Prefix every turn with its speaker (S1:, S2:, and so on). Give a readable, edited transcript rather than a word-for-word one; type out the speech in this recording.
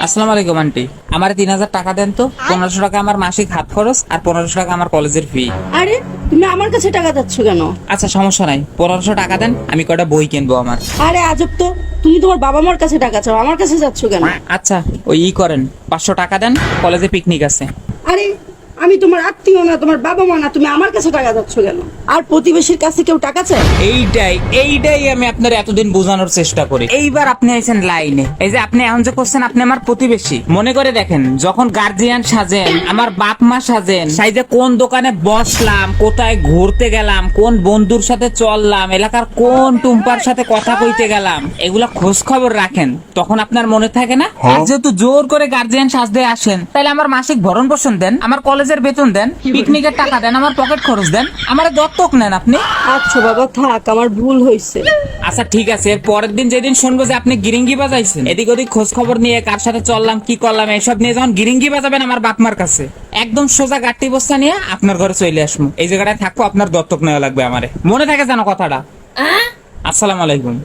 S1: আসসালামু আলাইকুম আন্টি, আমার 3000 টাকা দেন তো। 1500 টাকা আমার মাসিক হাত খরচ আর 1500 টাকা আমার কলেজের ফি।
S2: আরে তুমি আমার কাছে টাকা চাচ্ছ কেন?
S1: আচ্ছা সমস্যা নাই, 1500 টাকা দেন, আমি কয়টা বই কিনবো আমার।
S2: আরে আজব তো, তুমি তোমার বাবা মার কাছে টাকা চাও, আমার কাছে চাচ্ছ কেন?
S1: আচ্ছা ওই করেন, 500 টাকা দেন, কলেজে পিকনিক আছে।
S2: আরে আমি তোমার আত্মীয় না, তোমার বাবা মা না, তুমি আমার কাছে টাকা চাচ্ছ কেন? আর প্রতিবেশীর কাছে কেউ টাকা চায়?
S1: এইটাই আমি আপনার এতদিন বোঝানোর চেষ্টা করি। এইবার আপনি আইছেন লাইনে। এই যে আপনি এখন যে করছেন, আপনি আমার প্রতিবেশী মনে করে দেখেন। যখন গার্জিয়ান সাজেন, আমার বাপ মা সাজেন, সাইজে কোন দোকানে বসলাম, কোথায় ঘুরতে গেলাম, কোন বন্ধুর সাথে চললাম, এলাকার কোন টুম্পার সাথে কথা কইতে গেলাম, এগুলা খোঁজ খবর রাখেন, তখন আপনার মনে থাকে না? আর যেহেতু জোর করে গার্জিয়ান সাজতে আসেন, তাহলে আমার মাসিক ভরণ পোষণ দেন, আমার কলেজের বেতন দেন, পিকনিকের টাকা দেন, আমার পকেট খরচ দেন, আমার দত্তক নেন আপনি।
S2: আচ্ছা বাবা থাক, আমার ভুল হয়েছে।
S1: আচ্ছা ঠিক আছে, এর পরের দিন যেদিন শুনবো যে আপনি গিরিঙ্গি বাজাইছেন, এদিক ওদিক খোঁজ খবর নিয়ে কার সাথে চললাম, কি করলাম, এসব নিয়ে যখন গিরিঙ্গি বাজাবেন আমার বাপমার কাছে, একদম সোজা গাট্টি বস্তা নিয়ে আপনার ঘরে চলে আসবো। এই জায়গাটায় থাকবো, আপনার দত্তক নেওয়া লাগবে আমারে। মনে থাকে যেন কথাটা। আসসালামু আলাইকুম।